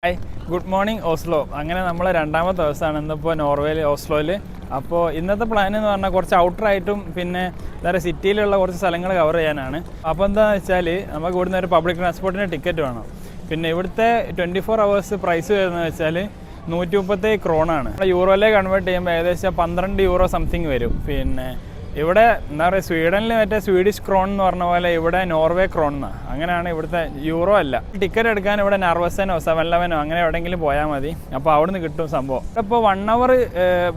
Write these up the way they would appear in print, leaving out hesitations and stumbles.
Hi, good morning Oslo. അങ്ങനെ നമ്മൾ രണ്ടാമത്തെ ദിവസമാണ് ഇന്നിപ്പോൾ നോർവേയിൽ ഓസ്ലോയിൽ. അപ്പോൾ ഇന്നത്തെ പ്ലാൻ എന്ന് പറഞ്ഞാൽ കുറച്ച് ഔട്ടറായിട്ടും പിന്നെ വേറെ സിറ്റിയിലുള്ള കുറച്ച് സ്ഥലങ്ങൾ കവർ ചെയ്യാനാണ്. അപ്പോൾ എന്താണെന്ന് വെച്ചാൽ നമുക്ക് ഇവിടുന്ന് ഒരു പബ്ലിക് ട്രാൻസ്പോർട്ടിന് ടിക്കറ്റ് വേണം. പിന്നെ ഇവിടുത്തെ 24 hours പ്രൈസ് വരുന്നത് വെച്ചാൽ 137 ക്രോണാണ്. യൂറോയിലേക്ക് കൺവേർട്ട് ചെയ്യുമ്പോൾ ഏകദേശം 12 യൂറോ സംതിങ് വരും. പിന്നെ ഇവിടെ എന്താ പറയുക, സ്വീഡനിൽ മറ്റേ സ്വീഡിഷ് ക്രോൺ എന്ന് പറഞ്ഞ പോലെ ഇവിടെ നോർവേ ക്രോൺ എന്നാണ്. അങ്ങനെയാണ് ഇവിടുത്തെ, യൂറോ അല്ല. ടിക്കറ്റ് എടുക്കാൻ ഇവിടെ നർവസനോ 7-11 അങ്ങനെ എവിടെയെങ്കിലും പോയാൽ മതി. അപ്പോൾ അവിടെ നിന്ന് കിട്ടും സംഭവം. ഇപ്പോൾ 1 hour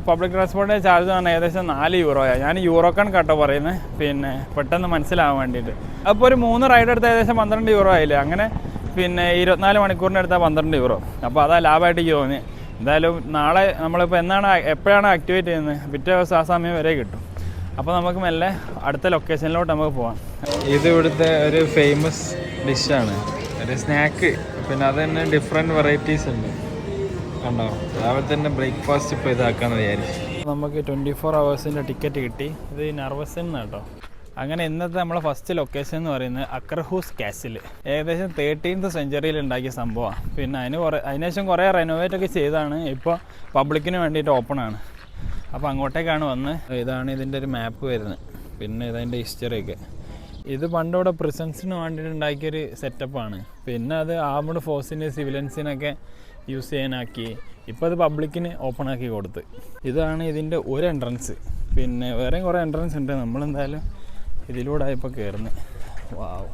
പബ്ലിക് ട്രാൻസ്പോർട്ടിൻ്റെ ചാർജ് പറഞ്ഞാൽ ഏകദേശം 4 യൂറോയാണ്. ഞാൻ യൂറോക്കാണ് കേട്ടോ പറയുന്നത്, പിന്നെ പെട്ടെന്ന് മനസ്സിലാവാൻ വേണ്ടിയിട്ട്. അപ്പോൾ ഒരു 3 റൈഡ് എടുത്താൽ ഏകദേശം 12 യൂറോ ആയില്ലേ. അങ്ങനെ പിന്നെ 24 മണിക്കൂറിന് എടുത്താൽ 12 യൂറോ. അപ്പോൾ അതാ ലാഭമായിട്ട് എനിക്ക് തോന്നി. എന്തായാലും നാളെ നമ്മളിപ്പോൾ എപ്പോഴാണ് ആക്ടിവേറ്റ് ചെയ്യുന്നത്, പിറ്റേ ദിവസം ആ സമയം വരെ കിട്ടും. അപ്പോൾ നമുക്ക് മെല്ലെ അടുത്ത ലൊക്കേഷനിലോട്ട് നമുക്ക് പോകാം. ഇത് ഇവിടുത്തെ ഒരു ഫേമസ് ഡിഷാണ്, ഒരു സ്നാക്ക്. പിന്നെ അത് തന്നെ ഡിഫറെൻറ്റ് വെറൈറ്റീസ് ഉണ്ട് കണ്ടോ. രാവിലെ തന്നെ ബ്രേക്ക്ഫാസ്റ്റ് ഇപ്പോൾ ഇതാക്കാമെന്ന് വിചാരിച്ചു. നമുക്ക് 24 hours ടിക്കറ്റ് കിട്ടി. ഇത് നർവസൻ കേട്ടോ. അങ്ങനെ ഇന്നത്തെ നമ്മളെ ഫസ്റ്റ് ലൊക്കേഷൻ എന്ന് പറയുന്നത് അക്കർഹൂസ് കാസിൽ. ഏകദേശം 13th century ഉണ്ടാക്കിയ സംഭവമാണ്. പിന്നെ അതിനുശേഷം കുറേ റെനോവേറ്റ് ഒക്കെ ചെയ്താണ്. ഇപ്പോൾ പബ്ലിക്കിന് വേണ്ടിയിട്ട് ഓപ്പൺ ആണ്. അപ്പോൾ അങ്ങോട്ടേക്കാണ് വന്ന്. ഇതാണ് ഇതിൻ്റെ ഒരു മാപ്പ് വരുന്നത്. പിന്നെ ഇതതിൻ്റെ ഹിസ്റ്ററിയൊക്കെ. ഇത് പണ്ട് ഇവിടെ പ്രിസൺസിന് വേണ്ടിയിട്ട് ഉണ്ടാക്കിയൊരു സെറ്റപ്പാണ്. പിന്നെ അത് ആർമഡ് ഫോഴ്സിന് സിവിലിയൻസിനൊക്കെ യൂസ് ചെയ്യാനാക്കി. ഇപ്പോൾ അത് പബ്ലിക്കിന് ഓപ്പൺ ആക്കി കൊടുത്ത്. ഇതാണ് ഇതിൻ്റെ ഒരു എൻട്രൻസ്. പിന്നെ വേറെയും കുറേ എൻട്രൻസ് ഉണ്ട്. നമ്മളെന്തായാലും ഇതിലൂടെ ഇപ്പോൾ കയറുന്നത്. വാവ്,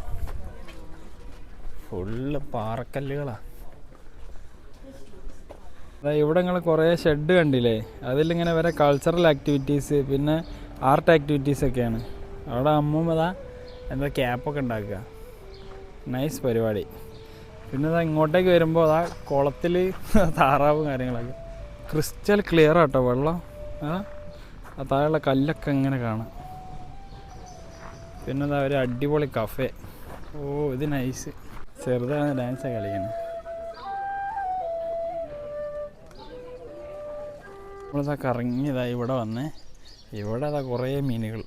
ഫുള്ള് പാറക്കല്ലുകളാണ്. ഇവിടെ നിങ്ങൾ കുറേ ഷെഡ് കണ്ടില്ലേ, അതിലിങ്ങനെ വരെ കൾച്ചറൽ ആക്ടിവിറ്റീസ് പിന്നെ ആർട്ട് ആക്ടിവിറ്റീസൊക്കെയാണ്. അവിടെ അമ്മൂമ്മതാ എന്താ ക്യാപ്പൊക്കെ ഉണ്ടാക്കുക. നൈസ് പരിപാടി. പിന്നെ അതാ ഇങ്ങോട്ടേക്ക് വരുമ്പോൾ അതാ കുളത്തിൽ താറാവും കാര്യങ്ങളൊക്കെ. ക്രിസ്റ്റൽ ക്ലിയർ ആട്ടോ വെള്ളം. ആ താഴെയുള്ള കല്ലൊക്കെ ഇങ്ങനെ കാണാം. പിന്നെ അതാ ഒരു അടിപൊളി കഫേ. ഓ, ഇത് നൈസ്. ചെറുതാണ് ഡാൻസൊക്കെ കളിക്കുന്നത്. നമ്മളിതാ കറങ്ങിയതാ ഇവിടെ വന്നേ. ഇവിടെ അതാ കുറേ മീനുകൾ.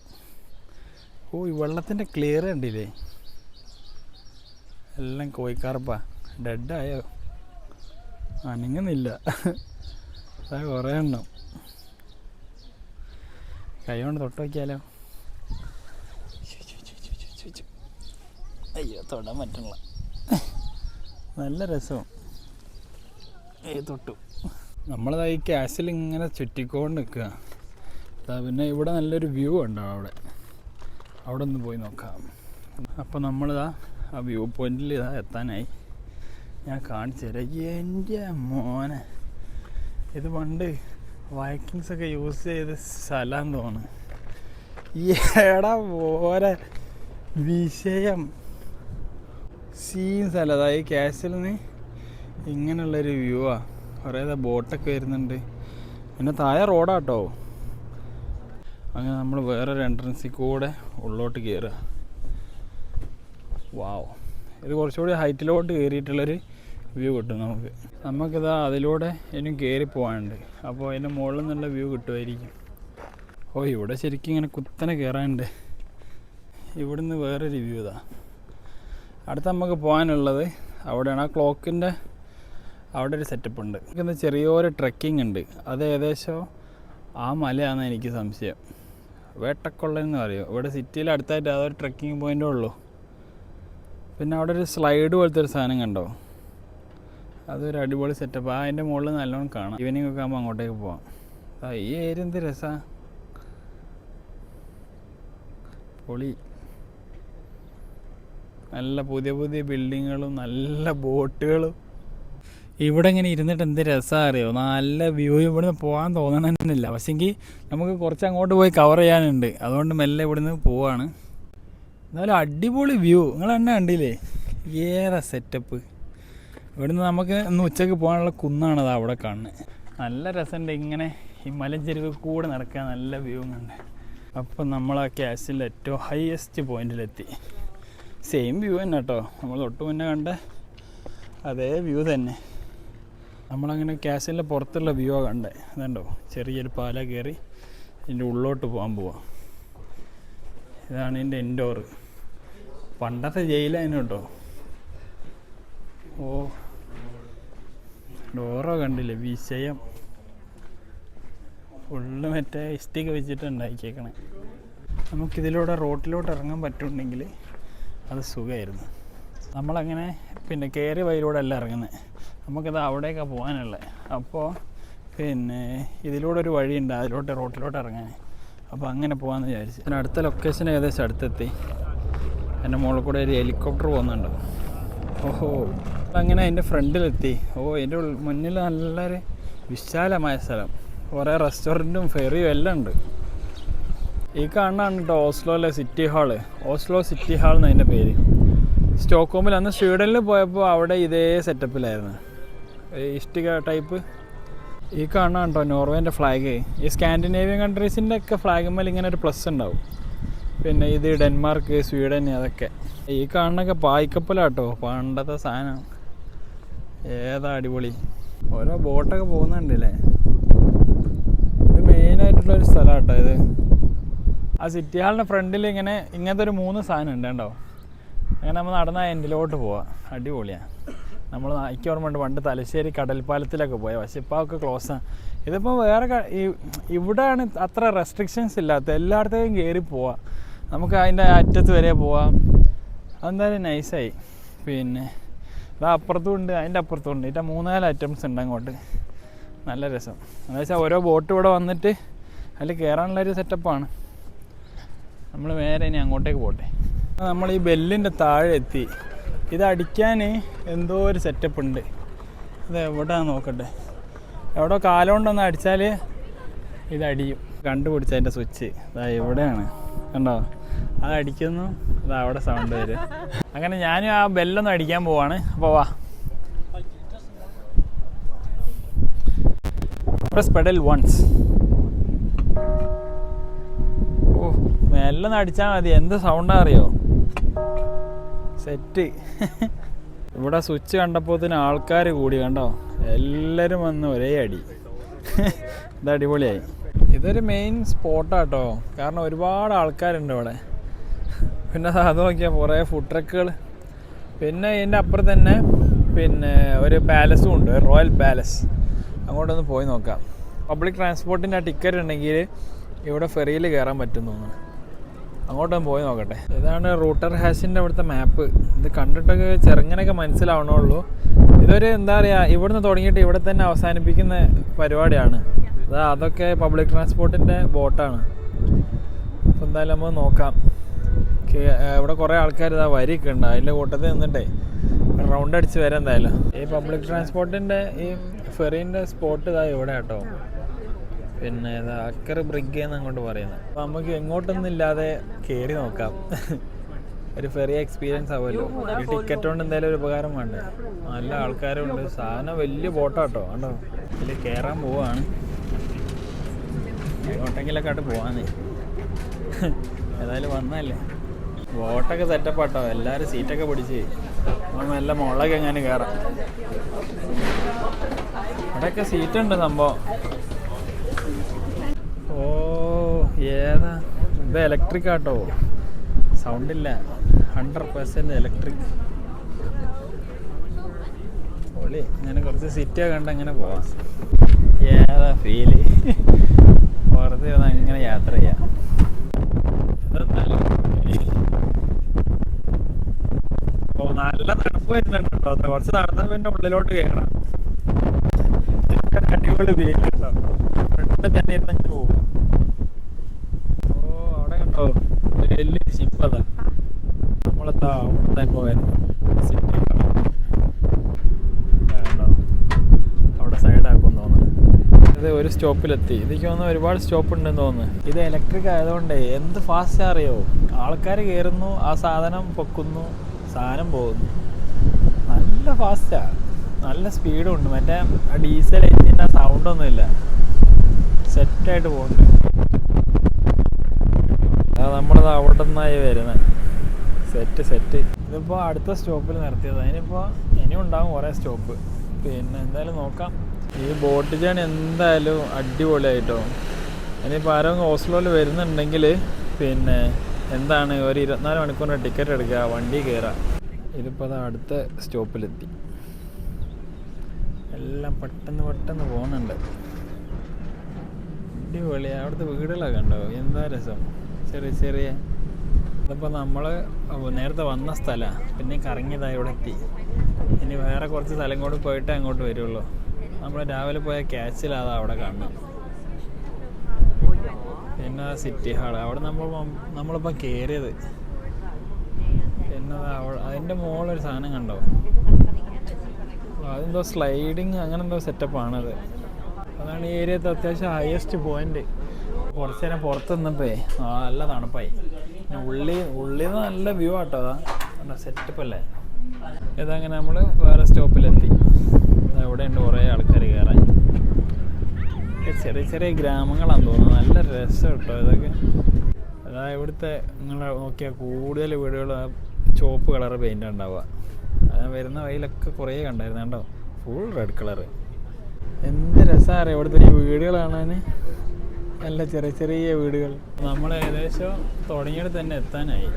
ഓ, ഈ വെള്ളത്തിൻ്റെ ക്ലിയർ കണ്ടില്ലേ, എല്ലാം കോഴിക്കാർപ്പാ. ഡെഡായോ, അനങ്ങുന്നില്ല. അതാ കുറേ എണ്ണം. കൈ കൊണ്ട് തൊട്ട് വയ്ക്കാലോ. അയ്യോ, തൊടാൻ പറ്റണില്ല. നല്ല രസവും. തൊട്ടു. നമ്മളതാ ഈ കാസിൽ ഇങ്ങനെ ചുറ്റിക്കൊണ്ട് നിൽക്കുക. പിന്നെ ഇവിടെ നല്ലൊരു വ്യൂ ഉണ്ടാവും. അവിടെ ഒന്ന് പോയി നോക്കാം. അപ്പോൾ നമ്മളിതാ ആ വ്യൂ പോയിന്റിൽ ഇതാ എത്താനായി. ഞാൻ കാണിച്ചു തരാം. എൻ്റെ മോനെ, ഇത് പണ്ട് വൈക്കിങ്സൊക്കെ യൂസ് ചെയ്ത സ്ഥലമാണെന്ന് തോന്നുന്നു. എടാ പോരെ വിഷയം, സീൻ സ്ഥലം. ഈ കാസിൽ നിന്ന് ഇങ്ങനെയുള്ളൊരു വ്യൂവാണ്. കുറേ ബോട്ടൊക്കെ വരുന്നുണ്ട്. പിന്നെ താഴെ റോഡാട്ടോ. അങ്ങനെ നമ്മൾ വേറൊരു എൻട്രൻസിൽ കൂടെ ഉള്ളോട്ട് കയറുക. വാവ്, ഇത് കുറച്ചുകൂടി ഹൈറ്റിലോട്ട് കയറിയിട്ടുള്ളൊരു വ്യൂ കിട്ടും നമുക്ക്. നമുക്കിതാ അതിലൂടെ ഇനിയും കയറി പോകാനുണ്ട്. അപ്പോൾ അതിൻ്റെ മുകളിൽ നിന്നുള്ള വ്യൂ കിട്ടുമായിരിക്കും. ഓ, ഇവിടെ ശരിക്കും ഇങ്ങനെ കുത്തനെ കയറാനുണ്ട്. ഇവിടുന്ന് വേറൊരു വ്യൂ ഇതാ. അടുത്ത് നമുക്ക് പോകാനുള്ളത് അവിടെയാണ്. ആ ക്ലോക്കിൻ്റെ അവിടെ ഒരു സെറ്റപ്പ് ഉണ്ട്. ഇന്ന് ചെറിയൊരു ട്രെക്കിംഗ് ഉണ്ട്. അത് ഏകദേശം ആ മലയാണെന്ന് എനിക്ക് സംശയം. വേട്ടക്കൊള്ളെന്ന് പറയും. ഇവിടെ സിറ്റിയിൽ അടുത്തായിട്ട് അതൊരു ട്രെക്കിംഗ് പോയിൻ്റേ ഉള്ളൂ. പിന്നെ അവിടെ ഒരു സ്ലൈഡ് പോലത്തെ ഒരു സാധനം കണ്ടോ, അതൊരു അടിപൊളി സെറ്റപ്പ്. അതിൻ്റെ മുകളിൽ നല്ലോണം കാണാം. ഈവനിങ് ഒക്കെ ആകുമ്പോൾ അങ്ങോട്ടേക്ക് പോകാം. ഈ ഏരിയ എന്ത് രസമാണ്, പൊളി. നല്ല പുതിയ പുതിയ ബിൽഡിങ്ങുകളും നല്ല ബോട്ടുകളും. ഇവിടെ ഇങ്ങനെ ഇരുന്നിട്ട് എന്ത് രസമാണ് അറിയോ, നല്ല വ്യൂ. ഇവിടുന്ന് പോകാൻ തോന്നണമെന്നില്ല, പക്ഷേങ്കിൽ നമുക്ക് കുറച്ച് അങ്ങോട്ട് പോയി കവർ ചെയ്യാനുണ്ട്. അതുകൊണ്ട് മെല്ലെ ഇവിടുന്ന് പോവാണ്. എന്നാലും അടിപൊളി വ്യൂ. നിങ്ങൾ തന്നെ കണ്ടില്ലേ, ഏതാ സെറ്റപ്പ്. ഇവിടുന്ന് നമുക്ക് ഇന്ന് ഉച്ചയ്ക്ക് പോകാനുള്ള കുന്നാണത് അവിടെ കാണുന്നത്. നല്ല രസമുണ്ട് ഇങ്ങനെ ഈ മലഞ്ചെരുവ് കൂടെ നടക്കാൻ. നല്ല വ്യൂ കണ്ട്. അപ്പം നമ്മൾ ആ കാസിൽ ഏറ്റവും ഹയസ്റ്റ് പോയിന്റിലെത്തി. സെയിം വ്യൂ തന്നെ കേട്ടോ, നമ്മൾ തൊട്ട് മുന്നേ കണ്ട അതേ വ്യൂ തന്നെ. നമ്മളങ്ങനെ കാസിലിൻ്റെ പുറത്തുള്ള വ്യൂ കണ്ടേ. അതുണ്ടോ, ചെറിയൊരു പാല കയറി ഇതിൻ്റെ ഉള്ളോട്ട് പോകാൻ പോവാം. ഇതാണ് ഇതിൻ്റെ ഇൻഡോർ. പണ്ടത്തെ ജയിലായിരുന്നു കേട്ടോ. ഓ, ഡോറോ കണ്ടില്ലേ, വിഷയം ഫുള്ള് മറ്റേ ഇഷ്ടിക വെച്ചിട്ട് ഉണ്ടാക്കിയേക്കണേ. നമുക്കിതിലൂടെ റോട്ടിലോട്ട് ഇറങ്ങാൻ പറ്റുന്നുണ്ടെങ്കിൽ അത് സുഖമായിരുന്നു. നമ്മളങ്ങനെ പിന്നെ കയറി വഴിയിലൂടെ അല്ല ഇറങ്ങുന്നത്, നമുക്കിത് അവിടേക്കാണ് പോകാനുള്ളത്. അപ്പോൾ പിന്നെ ഇതിലൂടെ ഒരു വഴിയുണ്ട് അതിലോട്ട് റോട്ടിലോട്ട് ഇറങ്ങാൻ. അപ്പോൾ അങ്ങനെ പോകാമെന്ന് വിചാരിച്ചു. പിന്നെ അടുത്ത ലൊക്കേഷൻ ഏകദേശം അടുത്തെത്തി. എൻ്റെ മുകളിൽ കൂടെ ഒരു ഹെലികോപ്റ്റർ പോകുന്നുണ്ട്. ഓഹോ, അങ്ങനെ അതിൻ്റെ ഫ്രണ്ടിലെത്തി. അതിൻ്റെ മുന്നിൽ നല്ലൊരു വിശാലമായ സ്ഥലം, കുറേ റെസ്റ്റോറൻറ്റും ഫെറിയും എല്ലാം ഉണ്ട്. ഈ കാണാനാണ് കേട്ടോ ഓസ്ലോയിലെ city hall. Oslo city hall എന്നതിൻ്റെ പേര്. സ്റ്റോക്ക്ഹോമിൽ അന്ന് സ്വീഡനിൽ പോയപ്പോൾ അവിടെ ഇതേ സെറ്റപ്പിലായിരുന്നു, ഇഷ്ടിക ടൈപ്പ്. ഈ കാണാൻ കേട്ടോ നോർവേൻ്റെ ഫ്ലാഗ്. ഈ സ്കാൻഡിനേവിയൻ കൺട്രീസിൻ്റെ ഒക്കെ ഫ്ലാഗുമ്മേൽ ഇങ്ങനെ ഒരു പ്ലസ് ഉണ്ടാവും. പിന്നെ ഇത് ഡെൻമാർക്ക്, സ്വീഡൻ, അതൊക്കെ. ഈ കാണുന്നൊക്കെ പായ്ക്കപ്പലാട്ടോ, പണ്ടത്തെ സാധനം. ഏതാ അടിപൊളി. ഓരോ ബോട്ടൊക്കെ പോകുന്നുണ്ടല്ലേ. ഇത് മെയിനായിട്ടുള്ളൊരു സ്ഥലമാണ് കേട്ടോ ഇത്. ആ സിറ്റി ഹാളിൻ്റെ ഫ്രണ്ടിൽ ഇങ്ങനത്തെ ഒരു 3 സാധനം ഉണ്ട് കേട്ടോ. അങ്ങനെ നമ്മൾ നടന്ന എൻഡിലോട്ട് പോവാം. അടിപൊളിയാണ്. നമ്മൾ എനിക്ക് ഓർമ്മയുണ്ട് പണ്ട് തലശ്ശേരി കടൽപ്പാലത്തിലൊക്കെ പോയാൽ, പക്ഷേ ഇപ്പോൾ ഒക്കെ ക്ലോസാണ്. ഇതിപ്പോൾ വേറെ ഇവിടെയാണ് അത്ര റെസ്ട്രിക്ഷൻസ് ഇല്ലാത്ത, എല്ലായിടത്തേക്കും കയറി പോവാം. നമുക്ക് അതിൻ്റെ അറ്റത്ത് വരെ പോവാം. അതെന്തായാലും നൈസായി. പിന്നെ ഇതാ അപ്പുറത്തും ഉണ്ട്, അതിൻ്റെ അപ്പുറത്തും ഉണ്ട്. ഇതിൻ്റെ 3-4 ഐറ്റംസ് ഉണ്ട് അങ്ങോട്ട്. നല്ല രസം. എന്താ വെച്ചാൽ ഓരോ ബോട്ട് ഇവിടെ വന്നിട്ട് അതിൽ കയറാനുള്ളൊരു സെറ്റപ്പാണ്. നമ്മൾ നേരെ ഇനി അങ്ങോട്ടേക്ക് പോട്ടെ. നമ്മൾ ഈ ബെല്ലിൻ്റെ താഴെ എത്തി. ഇതടിക്കാൻ എന്തോ ഒരു സെറ്റപ്പ് ഉണ്ട്. ഇത് എവിടെയാണെന്ന് നോക്കട്ടെ. എവിടെ കാലുകൊണ്ടൊന്ന് അടിച്ചാൽ ഇതടിയും. കണ്ടുപിടിച്ച അതിൻ്റെ സ്വിച്ച് ഇതാ എവിടെയാണ് കണ്ടോ, അതടിക്കുന്നു, അതാ അവിടെ സൗണ്ട് വരും. അങ്ങനെ ഞാനും ആ ബെല്ലൊന്നും അടിക്കാൻ പോവാണ്. അപ്പോൾ വാ. Press pedal once. ഓ, മെല്ലൊന്ന് അടിച്ചാൽ മതി. എന്ത് സൗണ്ടാ അറിയോ, സെറ്റ്. ഇവിടെ സ്വിച്ച് കണ്ടപ്പോൾ തന്നെ ആൾക്കാർ കൂടി കണ്ടോ, എല്ലാവരും വന്ന് ഒരേ അടി. ഇത് അടിപൊളിയായി. ഇതൊരു മെയിൻ സ്പോട്ടാട്ടോ, കാരണം ഒരുപാട് ആൾക്കാരുണ്ട് ഇവിടെ. പിന്നെ അത് നോക്കിയാൽ കുറേ ഫുഡ് ട്രക്കുകൾ. പിന്നെ ഇതിൻ്റെ അപ്പുറത്ത് തന്നെ പിന്നെ ഒരു പാലസും ഉണ്ട്, റോയൽ പാലസ്. അങ്ങോട്ടൊന്ന് പോയി നോക്കാം. പബ്ലിക് ട്രാൻസ്പോർട്ടിൻ്റെ ആ ടിക്കറ്റ് ഉണ്ടെങ്കിൽ ഇവിടെ ഫെറിയിൽ കയറാൻ പറ്റും തോന്നുന്നു. അങ്ങോട്ടൊന്ന് പോയി നോക്കട്ടെ. ഇതാണ് റൂട്ടർ ഹാഷിൻ്റെ ഇവിടുത്തെ മാപ്പ്. ഇത് കണ്ടിട്ടൊക്കെ ചെറുങ്ങനൊക്കെ മനസ്സിലാവണുള്ളൂ. ഇതൊരു എന്താ പറയുക, ഇവിടുന്ന് തുടങ്ങിയിട്ട് ഇവിടെ തന്നെ അവസാനിപ്പിക്കുന്ന പരിപാടിയാണ്. അതൊക്കെ പബ്ലിക് ട്രാൻസ്പോർട്ടിൻ്റെ ബോട്ടാണ്. അപ്പോൾ എന്തായാലും നമ്മൾ നോക്കാം. ഇവിടെ കുറേ ആൾക്കാർ ഇതാ വരിയൊക്കെ ഉണ്ട്. അതിൻ്റെ കൂട്ടത്തിൽ നിന്നിട്ടേ റൗണ്ട് അടിച്ച് വരാം. എന്തായാലും ഈ പബ്ലിക് ട്രാൻസ്പോർട്ടിൻ്റെ ഈ ഫെറീൻ്റെ സ്പോട്ട് ഇതാ ഇവിടെ കേട്ടോ. പിന്നെ ഇതാ അക്കർ ബ്രിഗ് എന്ന് അങ്ങോട്ട് പറയുന്നത്. അപ്പോൾ നമുക്ക് എങ്ങോട്ടൊന്നും ഇല്ലാതെ കയറി നോക്കാം. ഒരു ഫെറി എക്സ്പീരിയൻസ് ആവുമല്ലോ. ഈ ടിക്കറ്റ് കൊണ്ട് എന്തായാലും ഒരു ഉപകാരം വേണ്ടേ. നല്ല ആൾക്കാരുണ്ട്. സാധനം വലിയ ബോട്ടാട്ടോ കണ്ടോ. ഇതിൽ കയറാൻ പോവാണ്. എങ്ങോട്ടെങ്കിലൊക്കെ ആയിട്ട് പോവാന്നേ. ഏതായാലും വന്നല്ലേ. ബോട്ടൊക്കെ സെറ്റപ്പാട്ടോ. എല്ലാവരും സീറ്റൊക്കെ പിടിച്ച് നല്ല മുളക് എങ്ങനെ കയറാം. ഇവിടെയൊക്കെ സീറ്റുണ്ട് സംഭവം. ഓ ഏതാ ഇത്, ഇലക്ട്രിക് ആട്ടോ. സൗണ്ടില്ല, 100% ഇലക്ട്രിക്. പൊളി. ഇങ്ങനെ കുറച്ച് സിറ്റിയൊക്കെ കണ്ട് അങ്ങനെ പോവാം. ഏതാ ഫീല്. പുറത്ത് അങ്ങനെ യാത്ര ചെയ്യാം. ഓ നല്ല തണുപ്പ് വരുന്നുണ്ട് കേട്ടോ. കുറച്ച് നടന്നാൽ പിന്നെ ഉള്ളിലോട്ട് കയറാം. അടിപൊളി വെയിലുണ്ടോ. ഫ്രണ്ട് തന്നെ ഇരുന്നെങ്കിൽ പോകും. ഓ അവിടെ കണ്ടോ വലിയ ഷിപ്പതാ. നമ്മളെത്താ അവിടെ പോയാൽ സിറ്റി കണ്ടോ. അവിടെ സൈഡാക്കുമെന്ന് തോന്നുന്നു. ഇത് ഒരു സ്റ്റോപ്പിലെത്തി. ഇതിക്ക് തോന്നുന്നു ഒരുപാട് സ്റ്റോപ്പ് ഉണ്ടെന്ന് തോന്നുന്നു. ഇത് ഇലക്ട്രിക് ആയതുകൊണ്ടേ എന്ത് ഫാസ്റ്റ് അറിയോ. ആൾക്കാർ കയറുന്നു, ആ സാധനം പൊക്കുന്നു, സാധനം പോകുന്നു. നല്ല ഫാസ്റ്റാണ്, നല്ല സ്പീഡും ഉണ്ട്. മറ്റേ ഡീസൽ എഞ്ചിൻ്റെ ആ സൗണ്ടൊന്നുമില്ല. സെറ്റായിട്ട് പോകുന്നുണ്ട്. നമ്മളത് അവിടെ നിന്നായി വരുന്നത്. സെറ്റ്. ഇതിപ്പോൾ അടുത്ത സ്റ്റോപ്പിൽ നിർത്തിയത്. അതിനിപ്പോൾ ഇനിയും ഉണ്ടാകും കുറേ സ്റ്റോപ്പ്. പിന്നെ എന്തായാലും നോക്കാം. ഈ ബോട്ട് ജേണി എന്തായാലും അടിപൊളിയായിട്ടോ. ഇനിയിപ്പോൾ ആരെങ്കിലും ഓസ്ലോയിൽ വരുന്നുണ്ടെങ്കിൽ പിന്നെ എന്താണ് ഒരു 24 മണിക്കൂറിൻ്റെ ടിക്കറ്റ് എടുക്കുക, വണ്ടി കയറുക. ഇതിപ്പോൾ അത് അടുത്ത സ്റ്റോപ്പിലെത്തി. എല്ലാം പെട്ടെന്ന് പോകുന്നുണ്ട്. അടിപൊളി. അവിടുത്തെ വീടുകളൊക്കെ ഉണ്ടോ, എന്താ രസം. ചെറിയ ഇതിപ്പോൾ നമ്മൾ നേരത്തെ വന്ന സ്ഥലമാണ്, പിന്നെ കറങ്ങിയതായി ഇവിടെ എത്തി. ഇനി വേറെ കുറച്ച് സ്ഥലം കൂടി പോയിട്ട് അങ്ങോട്ട് വരുള്ളൂ. നമ്മൾ രാവിലെ പോയ ക്യാച്ചിലാണ് അവിടെ കാണുന്നത്. പിന്നെ സിറ്റി ഹാൾ, അവിടെ നമ്മളിപ്പോൾ കയറിയത്. പിന്നെ അതിൻ്റെ മുകളിലൊരു സാധനം കണ്ടോ, അതെന്തോ സ്ലൈഡിങ് അങ്ങനെ എന്തോ സെറ്റപ്പാണത്. അതാണ് ഈ ഏരിയത്തെ അത്യാവശ്യം ഹയസ്റ്റ് പോയിന്റ്. കുറച്ച് നേരം പുറത്ത് നിന്നപ്പോഴേ നല്ല തണുപ്പായി. പിന്നെ ഉള്ളിൽ നിന്ന് നല്ല വ്യൂ ആട്ടോ, അതാ സെറ്റപ്പ് അല്ലേ. ഇതങ്ങനെ നമ്മൾ വേറെ സ്റ്റോപ്പിലെത്തി. എവിടെയുണ്ട് കുറേ ആൾക്കാർ കയറാൻ. ചെറിയ ഗ്രാമങ്ങളാണെന്ന് തോന്നുന്നു. നല്ല രസം കേട്ടോ ഇതൊക്കെ. അതായത് ഇവിടുത്തെ നിങ്ങൾ നോക്കിയാൽ കൂടുതൽ വീടുകൾ ചുവപ്പ് കളറ് പെയിൻ്റ് ഉണ്ടാവുക. അത് വരുന്ന വഴിയിലൊക്കെ കുറേ കണ്ടായിരുന്നു കേട്ടോ, ഫുൾ റെഡ് കളറ്. എന്ത് രസമാണ് ഇവിടുത്തെ ഈ വീടുകൾ കാണാൻ. നല്ല ചെറിയ വീടുകൾ. നമ്മൾ ഏകദേശം തുടങ്ങിയിട്ട് തന്നെ എത്താനായി.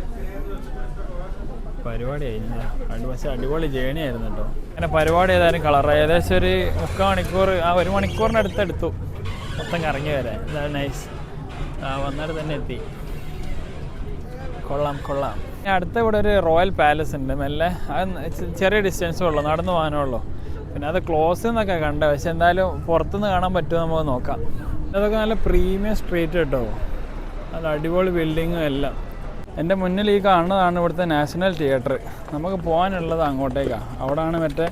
പരിപാടി ആയിരുന്നു, പക്ഷേ അടിപൊളി ജേണി ആയിരുന്നു കേട്ടോ. അങ്ങനെ പരിപാടി ഏതായാലും കളറ് ഏകദേശം ഒരു 3/4 മണിക്കൂർ, 1 മണിക്കൂറിനടുത്തെടുത്തു മൊത്തം കറങ്ങി വരാൻ. ഇതാണ് നൈസ്. വന്നിട്ട് തന്നെ എത്തി. കൊള്ളാം. അടുത്ത ഇവിടെ ഒരു റോയൽ പാലസ് ഉണ്ട്. മെല്ലെ അത് ചെറിയ ഡിസ്റ്റൻസേ ഉള്ളൂ, നടന്നു പോകാനുള്ളൂ. പിന്നെ അത് ക്ലോസ് എന്നൊക്കെ കണ്ട, പക്ഷെ എന്തായാലും പുറത്തുനിന്ന് കാണാൻ പറ്റുമോ നമുക്ക് നോക്കാം. അതൊക്കെ നല്ല പ്രീമിയം സ്ട്രീറ്റ് കേട്ടോ, നല്ല അടിപൊളി ബിൽഡിങ്ങും എല്ലാം. എൻ്റെ മുന്നിൽ ഈ കാണുന്നതാണ് ഇവിടുത്തെ നാഷണൽ തിയേറ്റർ. നമുക്ക് പോകാനുള്ളത് അങ്ങോട്ടേക്കാണ്. അവിടെയാണ് മറ്റേ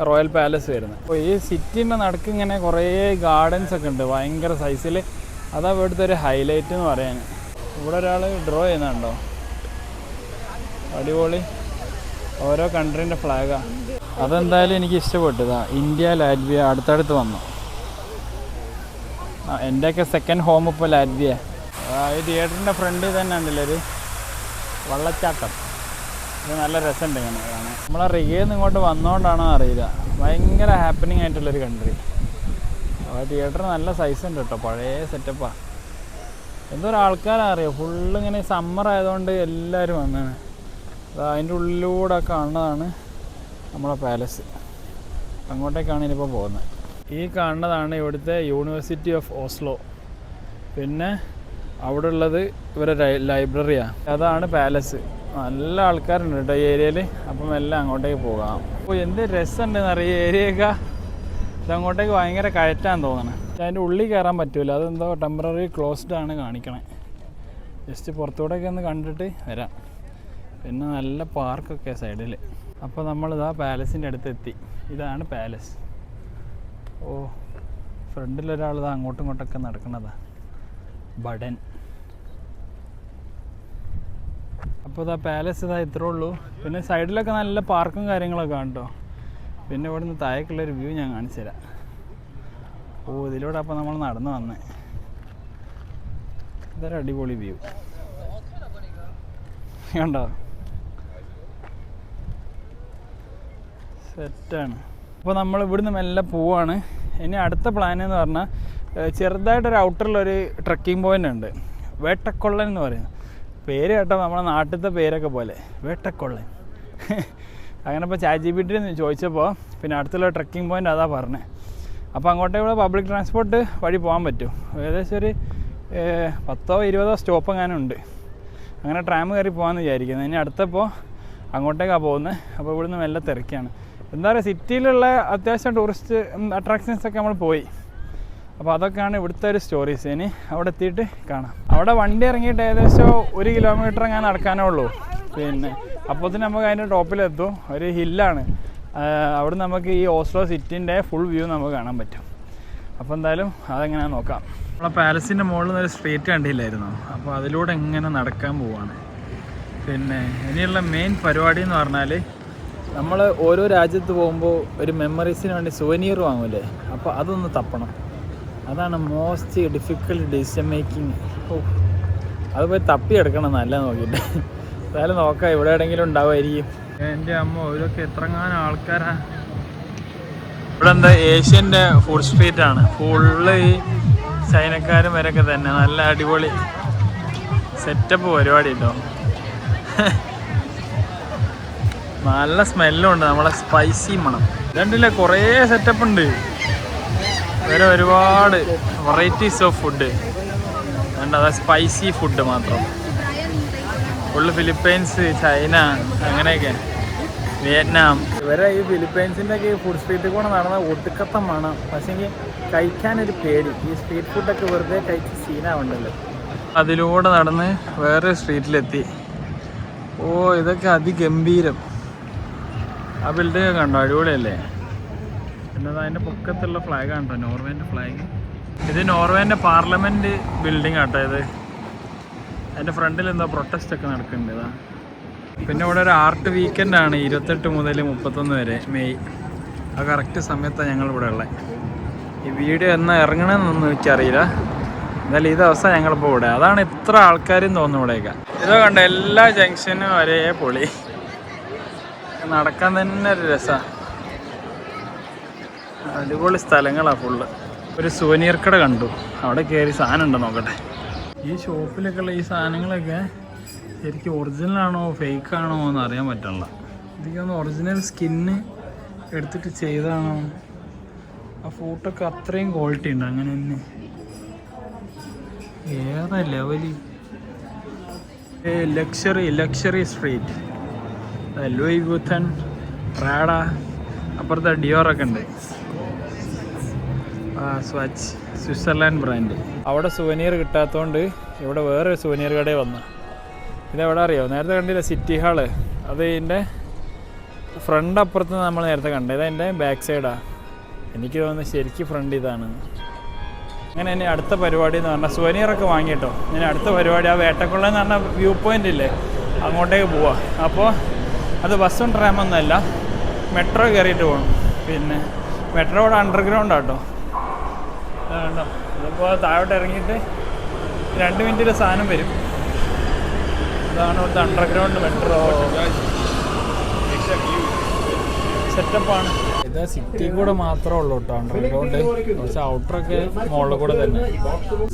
റോയൽ പാലസ് വരുന്നത്. അപ്പോൾ ഈ സിറ്റീൻ്റെ നടുക്ക് ഇങ്ങനെ കുറേ ഗാർഡൻസ് ഒക്കെ ഉണ്ട് ഭയങ്കര സൈസിൽ. അതാ ഇവിടുത്തെ ഒരു ഹൈലൈറ്റ് എന്ന് പറയാൻ. ഇവിടെ ഒരാൾ ഡ്രോ ചെയ്യുന്നുണ്ടോ, അടിപൊളി. ഓരോ കൺട്രീൻ്റെ ഫ്ലാഗാണ്. അതെന്തായാലും എനിക്ക് ഇഷ്ടപ്പെട്ടതാ. ഇന്ത്യ, ലാറ്റ്വിയ അടുത്തടുത്ത് വന്നു. എൻ്റെയൊക്കെ സെക്കൻഡ് ഹോം ഇപ്പോൾ ലാറ്റ്വിയ. ഈ തിയേറ്ററിൻ്റെ ഫ്രണ്ടിൽ തന്നെ ഉണ്ടല്ലോ ഒരു വെള്ളച്ചാട്ടം. ഇത് നല്ല രസമുണ്ട് ഇങ്ങനെ കാണാൻ. നമ്മളെ റിഗയിൽ നിന്ന് ഇങ്ങോട്ട് വന്നുകൊണ്ടാണോ അറിയില്ല, ഭയങ്കര ഹാപ്പനിങ് ആയിട്ടുള്ളൊരു കൺട്രി. ആ തിയേറ്റർ നല്ല സൈസ് ഉണ്ട് കേട്ടോ, പഴയ സെറ്റപ്പാണ്. എന്തോരം ആൾക്കാരാണ് അറിയോ, ഫുള്ളിങ്ങനെ സമ്മർ ആയതുകൊണ്ട് എല്ലാവരും വന്നാണ്. അതിൻ്റെ ഉള്ളിലൂടെ കാണുന്നതാണ് നമ്മളെ പാലസ്. അങ്ങോട്ടേക്കാണ് ഇനിയിപ്പോൾ പോകുന്നത്. ഈ കാണുന്നതാണ് ഇവിടുത്തെ യൂണിവേഴ്സിറ്റി ഓഫ് ഓസ്ലോ. പിന്നെ അവിടെ ഉള്ളത് ഇവരുടെ ലൈബ്രറിയാണ്. അതാണ് പാലസ്. നല്ല ആൾക്കാരുണ്ട് കേട്ടോ ഈ ഏരിയയിൽ. അപ്പം എല്ലാം അങ്ങോട്ടേക്ക് പോകാം. അപ്പോൾ എന്ത് രസമുണ്ടെന്ന് അറിയാം ഏരിയയൊക്കെ. ഇതങ്ങോട്ടേക്ക് ഭയങ്കര കയറ്റാന്ന് തോന്നണം. അതിൻ്റെ ഉള്ളിൽ കയറാൻ പറ്റില്ല, അതെന്തോ ടെമ്പററി ക്ലോസ്ഡ് ആണ് കാണിക്കണേ. ജസ്റ്റ് പുറത്തൂടെയൊക്കെ ഒന്ന് കണ്ടിട്ട് വരാം. പിന്നെ നല്ല പാർക്കൊക്കെ സൈഡിൽ. അപ്പോൾ നമ്മളിതാ പാലസിൻ്റെ അടുത്ത് എത്തി. ഇതാണ് പാലസ്. ഓ, ഫ്രണ്ടിലൊരാൾ ഇതാ അങ്ങോട്ടും ഇങ്ങോട്ടൊക്കെ നടക്കണതാ, ബഡൻ. അപ്പോൾ ഇതാ പാലസ് ഇതാ ഇത്രേ ഉള്ളൂ. പിന്നെ സൈഡിലൊക്കെ നല്ല പാർക്കും കാര്യങ്ങളൊക്കെ ആണ് കേട്ടോ. പിന്നെ ഇവിടുന്ന് താഴേക്കുള്ളൊരു വ്യൂ ഞാൻ കാണിച്ചു തരാം. ഓ, ഇതിലൂടെ അപ്പോൾ നമ്മൾ നടന്നു വന്നേ. ഇതൊരു അടിപൊളി വ്യൂ കണ്ടോ, സെറ്റാണ്. അപ്പോൾ നമ്മൾ ഇവിടുന്ന് മെല്ലെ പോവാണ്. ഇനി അടുത്ത പ്ലാൻ എന്ന് പറഞ്ഞാൽ ചെറുതായിട്ടൊരു ഔട്ടറിലൊരു ട്രക്കിംഗ് പോയിൻ്റ് ഉണ്ട്, വേട്ടക്കൊള്ളൻ എന്ന് പറയുന്നത്. പേര് കേട്ടോ നമ്മളെ നാട്ടിലത്തെ പേരൊക്കെ പോലെ, വേട്ടക്കൊള്ളൻ. അങ്ങനെ ഇപ്പോൾ ChatGPT ചോദിച്ചപ്പോൾ പിന്നെ അടുത്തുള്ള ട്രക്കിംഗ് പോയിൻ്റ് അതാ പറഞ്ഞത്. അപ്പോൾ അങ്ങോട്ടേക്ക് പബ്ലിക് ട്രാൻസ്പോർട്ട് വഴി പോകാൻ പറ്റും. ഏകദേശം ഒരു 10-20 സ്റ്റോപ്പ് എങ്ങാനും ഉണ്ട്. അങ്ങനെ ട്രാം കയറി പോകാമെന്ന് വിചാരിക്കുന്നത്. ഇനി അടുത്തപ്പോൾ അങ്ങോട്ടേക്കാണ് പോകുന്നത്. അപ്പോൾ ഇവിടുന്ന് മെല്ലെ തിരക്കാണ്. എന്താ പറയുക, സിറ്റിയിലുള്ള അത്യാവശ്യം ടൂറിസ്റ്റ് അട്രാക്ഷൻസൊക്കെ നമ്മൾ പോയി. അപ്പോൾ അതൊക്കെയാണ് ഇവിടുത്തെ ഒരു സ്റ്റോറീസ്. ഇനി അവിടെ എത്തിയിട്ട് കാണാം. അവിടെ വണ്ടി ഇറങ്ങിയിട്ട് ഏകദേശം 1 കിലോമീറ്റർ ഞാൻ നടക്കാനേ ഉള്ളൂ. പിന്നെ അപ്പോഴത്തേന് നമുക്ക് അതിൻ്റെ ടോപ്പിലെത്തും. ഒരു ഹില്ലാണ്. അവിടെ നമുക്ക് ഈ ഓസ്ലോ സിറ്റിൻ്റെ ഫുൾ വ്യൂ നമുക്ക് കാണാൻ പറ്റും. അപ്പോൾ എന്തായാലും അതെങ്ങനെ നോക്കാം. നമ്മളെ പാലസിൻ്റെ മുകളിൽ നിന്നൊരു സ്ട്രീറ്റ് കണ്ടില്ലായിരുന്നു. അപ്പോൾ അതിലൂടെ എങ്ങനെ നടക്കാൻ പോവാണ്. പിന്നെ ഇനിയുള്ള മെയിൻ പരിപാടി എന്ന് പറഞ്ഞാൽ നമ്മൾ ഓരോ രാജ്യത്ത് പോകുമ്പോൾ ഒരു മെമ്മറീസിന് വേണ്ടി സുവനീർ വാങ്ങൂലേ, അപ്പോൾ അതൊന്ന് തപ്പണം. അതാണ് മോസ്റ്റ് ഡിഫിക്കൽട്ട് ഡിസിഷൻ മേക്കിങ്. ഓ, അത് പോയി തപ്പിയെടുക്കണം നല്ല നോക്കിയിട്ട്. എന്തായാലും നോക്കാം, ഇവിടെ എവിടെയെങ്കിലും ഉണ്ടാവുമായിരിക്കും. എൻ്റെ അമ്മ, ഇതൊക്കെ എത്രങ്ങാനും ആൾക്കാരാ. ഇവിടെ എന്താ ഏഷ്യൻ്റെ ഫുഡ് സ്ട്രീറ്റാണ്. ഫുള്ള് ഈ ചൈനക്കാരും വരൊക്കെ തന്നെ. നല്ല അടിപൊളി സെറ്റപ്പ് പരിപാടി കേട്ടോ. നല്ല സ്മെല്ലും ഉണ്ട്, നമ്മളെ സ്പൈസി മണം. രണ്ടില്ലേ കുറേ സെറ്റപ്പ് ഉണ്ട്, വേറെ ഒരുപാട് വെറൈറ്റീസ് ഓഫ് ഫുഡ് ഉണ്ട്. അതാ സ്പൈസി ഫുഡ് മാത്രം. ഫുള്ള് ഫിലിപ്പൈൻസ്, ചൈന, അങ്ങനെയൊക്കെ, വിയറ്റ്നാം. ഇവരെ ഈ ഫിലിപ്പൈൻസിൻ്റെ ഒക്കെ ഫുഡ് സ്ട്രീറ്റിൽ കൂടെ നടന്ന ഒടുക്കത്തെ മണം. പക്ഷേങ്കിൽ കഴിക്കാനൊരു പേടി. ഈ സ്ട്രീറ്റ് ഫുഡൊക്കെ വെറുതെ കഴിച്ച് സീനാവുണ്ടല്ലോ. അതിലൂടെ നടന്ന് വേറെ സ്ട്രീറ്റിലെത്തി. ഓ, ഇതൊക്കെ അതിഗംഭീരം. ആ ബിൽഡിംഗ് ഒക്കെ കണ്ടോ, അടിപൊളിയല്ലേ? പിന്നെ അതിൻ്റെ പൊക്കത്തുള്ള ഫ്ലാഗാണ് കേട്ടോ, നോർവേൻ്റെ ഫ്ലാഗ്. ഇത് നോർവേൻ്റെ പാർലമെൻറ്റ് ബിൽഡിംഗ് ആട്ടോ ഇത്. അതിൻ്റെ ഫ്രണ്ടിൽ എന്തോ പ്രൊട്ടസ്റ്റ് ഒക്കെ നടക്കുന്നുണ്ട്. ഇതാ. പിന്നെ ഇവിടെ ഒരു ആർട്ട് വീക്കെൻഡാണ് 28 മുതൽ 31 വരെ മെയ്. ആ കറക്റ്റ് സമയത്താണ് ഞങ്ങളിവിടെ ഉള്ളത്. ഈ വീഡിയോ എന്നാ ഇറങ്ങണമെന്നൊന്നും എനിക്കറിയില്ല. എന്നാലും ഈ ദിവസം ഞങ്ങളിപ്പോൾ ഇവിടെ. അതാണ് ഇത്ര ആൾക്കാരും തോന്നുന്നു ഇവിടെയൊക്കെ. ഇതൊക്കെ കണ്ട എല്ലാ ജംഗ്ഷനും ഒരേ പൊളി. നടക്കാൻ തന്നെ ഒരു രസമാണ്. അടിപൊളി സ്ഥലങ്ങളാണ് ഫുള്ള്. ഒരു സുവനീർ കട കണ്ടു, അവിടെ കയറി സാധനം ഉണ്ടോ നോക്കട്ടെ. ഈ ഷോപ്പിലൊക്കെ ഉള്ള ഈ സാധനങ്ങളൊക്കെ ശരിക്കും ഒറിജിനലാണോ ഫേക്കാണോ എന്ന് അറിയാൻ പറ്റില്ല. എനിക്കൊന്ന് ഒറിജിനൽ സ്കിന്ന് എടുത്തിട്ട് ചെയ്താണോ. ആ ഫോട്ടോക്ക് അത്രയും ക്വാളിറ്റി ഉണ്ട്. അങ്ങനെ തന്നെ ഏതാ level. Luxury street. Louis Vuitton, Prada, അപ്പുറത്തെ ഡിയോറൊക്കെ ഉണ്ട്. Swatch Switzerland brand. അവിടെ സുവനീർ കിട്ടാത്തതുകൊണ്ട് ഇവിടെ വേറൊരു സുവനീർ കടയിൽ വന്നു. ഇതെവിടെ അറിയോ? നേരത്തെ കണ്ടില്ല സിറ്റി ഹാള്, അത് ഇതിൻ്റെ ഫ്രണ്ട് അപ്പുറത്ത് നമ്മൾ നേരത്തെ കണ്ടത്. ഇതെൻ്റെ ബാക്ക് സൈഡാണ്. എനിക്ക് തോന്നുന്നത് ശരിക്കും ഫ്രണ്ട് ഇതാണ്. അങ്ങനെ ഇനി അടുത്ത പരിപാടി എന്ന് പറഞ്ഞാൽ സുവനീറൊക്കെ വാങ്ങിയിട്ടോ. ഇനി അടുത്ത പരിപാടി ആ വേട്ടക്കുള്ള എന്ന് പറഞ്ഞാൽ വ്യൂ പോയിൻ്റ് ഇല്ലേ, അങ്ങോട്ടേക്ക് പോവാം. അപ്പോൾ അത് ബസ്സും ട്രാമൊന്നുമല്ല, മെട്രോ കയറിയിട്ട് പോകണം. പിന്നെ മെട്രോ ഇവിടെ അണ്ടർഗ്രൗണ്ട് ആട്ടോ. അതുകൊണ്ടോ ഇതിപ്പോൾ താഴോട്ട് ഇറങ്ങിയിട്ട് 2 മിനിറ്റിൽ സാധനം വരും. ഇതാണ് ഇവിടുത്തെ അണ്ടർഗ്രൗണ്ട് മെട്രോ. സെറ്റപ്പാണ്. ഇത് സിറ്റി കൂടെ മാത്രമേ ഉള്ളൂ കേട്ടോ അണ്ടർഗ്രൗണ്ട്. പക്ഷെ ഔട്ടറൊക്കെ മുകളിൽ കൂടെ തന്നെ.